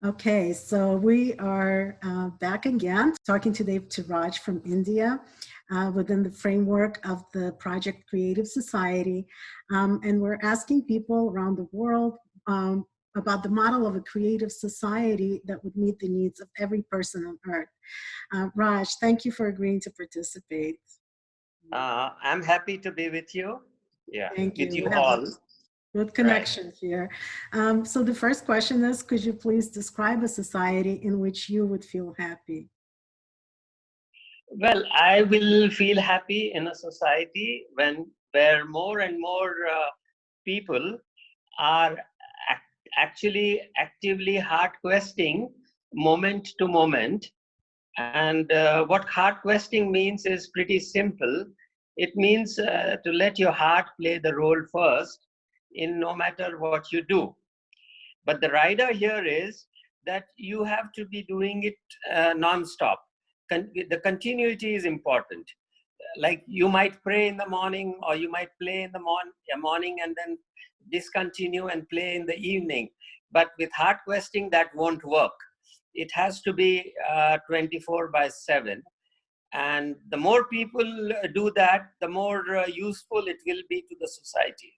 Okay, so we are back again talking today to Raj from India within the framework of the project Creative Society. And we're asking people around the world about the model of a creative society that would meet the needs of every person on earth. Raj, thank you for agreeing to participate. I'm happy to be with you. Yeah, Thank with you. you We have a all. good Right. connection here. So the first question is, could you please describe a society in which you would feel happy? Well, I will feel happy in a society where more and more people are actually actively hard questing moment to moment. And what hard questing means is pretty simple. It means to let your heart play the role first in no matter what you do. But the rider here is that you have to be doing it non-stop. The continuity is important. Like you might pray in the morning, or you might play in the morning and then discontinue and play in the evening. But with heart questing, that won't work. It has to be 24/7. And the more people do that, the more useful it will be to the society.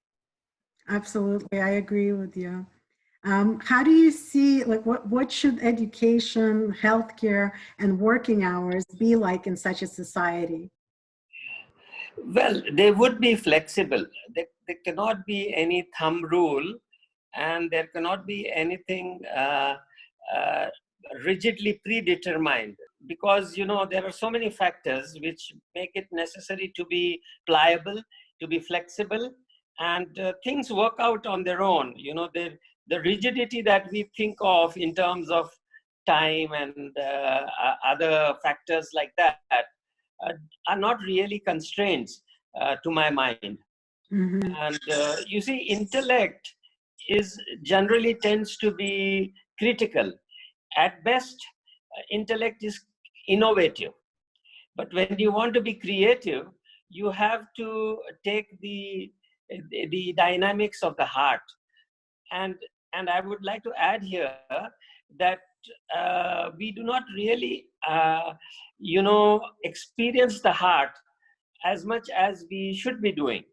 Absolutely, I agree with you. How do you see, like, what should education, healthcare, and working hours be like in such a society? Well, they would be flexible. There cannot be any thumb rule, and there cannot be anything uh, rigidly predetermined, because there are so many factors which make it necessary to be pliable, to be flexible, and things work out on their own. The rigidity that we think of in terms of time and other factors like that uh, are not really constraints to my mind. Hmm. And you see, intellect is generally tends to be critical. At best, intellect is innovative. But when you want to be creative, you have to take the dynamics of the heart. And and I would like to add here that we do not really experience the heart as much as we should be doing.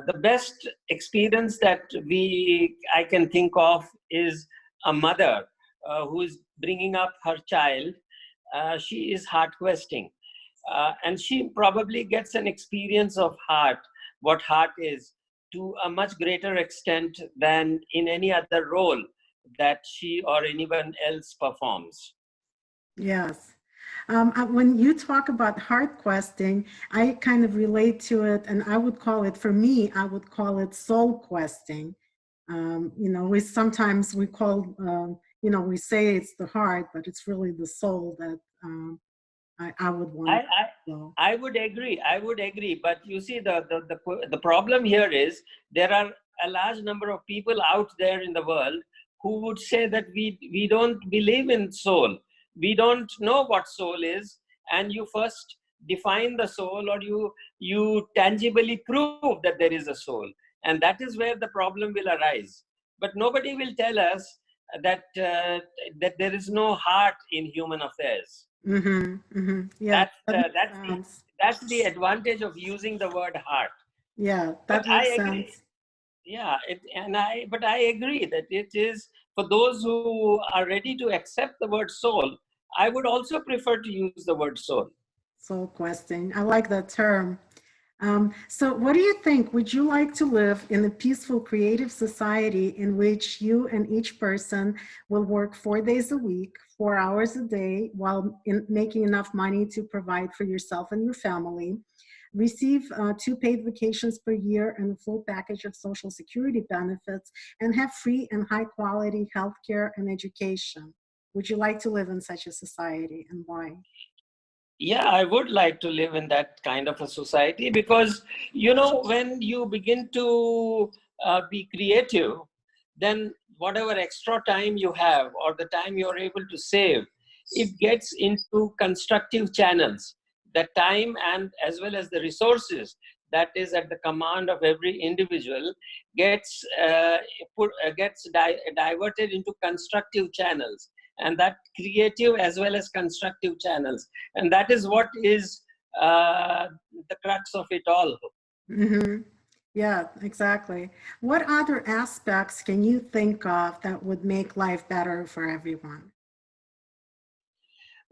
The best experience that I can think of is a mother who is bringing up her child. She is heart questing, and she probably gets an experience of heart, what heart is, to a much greater extent than in any other role that she or anyone else performs. Yes. When you talk about heart questing, I kind of relate to it, and I would call it, for me, I would call it soul questing. We sometimes we call, we say it's the heart, but it's really the soul that I would want I, to I go. I would agree. I would agree. But you see, the problem here is there are a large number of people out there in the world who would say that we don't believe in soul. We don't know what soul is, and you first define the soul, or you tangibly prove that there is a soul, and that is where the problem will arise. But nobody will tell us that there is no heart in human affairs. Mm-hmm, mm-hmm. Yeah, That's that uh, makes that's the sense. that's the advantage of using the word heart. Yeah, But that I makes agree. sense. Yeah, but I agree that it is for those who are ready to accept the word soul. I would also prefer to use the word soul. Soul questing. I like that term. So, what do you think? Would you like to live in a peaceful, creative society in which you and each person will work 4 days a week, 4 hours a day, while making enough money to provide for yourself and your family, receive 2 paid vacations per year and a full package of Social Security benefits, and have free and high quality healthcare and education? Would you like to live in such a society, and why? Yeah, I would like to live in that kind of a society, because when you begin to be creative, then whatever extra time you have or the time you're able to save, it gets into constructive channels. The time and as well as the resources that is at the command of every individual gets diverted into constructive channels, and that creative as well as constructive channels, and that is what is the crux of it all. Mm-hmm. Yeah, exactly. What other aspects can you think of that would make life better for everyone?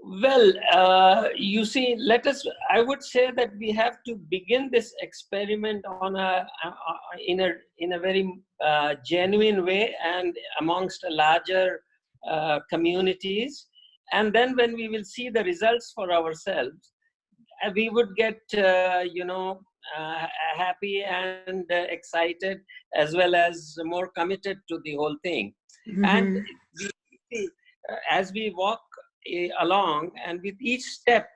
Well, you see, I would say that we have to begin this experiment on in a very genuine way and amongst a larger communities. And then when we will see the results for ourselves, we would get, happy and excited, as well as more committed to the whole thing. And Mm-hmm. as we walk along, and with each step,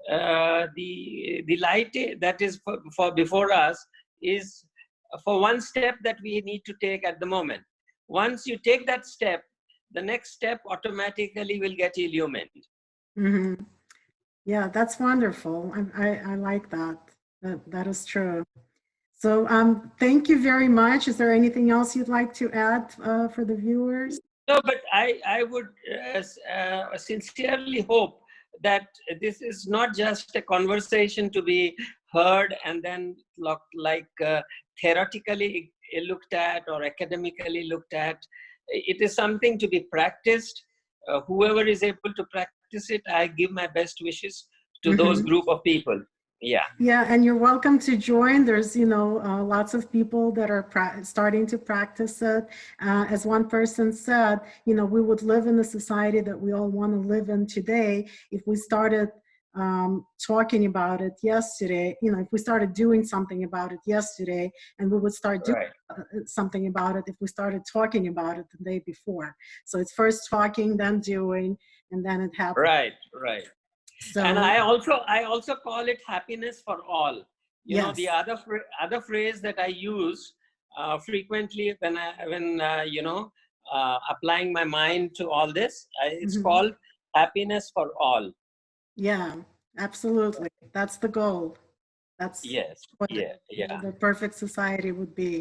the light that is for before us is for one step that we need to take at the moment. Once you take that step, the next step automatically will get illumined. Mm-hmm. Yeah, that's wonderful. I like that. That is true. So thank you very much. Is there anything else you'd like to add for the viewers? No, but I would sincerely hope that this is not just a conversation to be heard and then theoretically looked at or academically looked at. It is something to be practiced. Whoever is able to practice it, I give my best wishes to those Mm-hmm. group of people. Yeah. Yeah, and you're welcome to join. There's, lots of people that are starting to practice it. As one person said, we would live in the society that we all want to live in today if we started talking about it yesterday. If we started doing something about it yesterday, and we would start doing Right. something about it if we started talking about it the day before. So it's first talking, then doing, and then it happens. Right. Right. And So I also call it happiness for all. The yes. other phrase that I use frequently when applying my mind to all this, it's Mhm. called happiness for all. Yeah, absolutely. That's the goal. That's Yes. what Yeah. Yeah. the perfect society would be.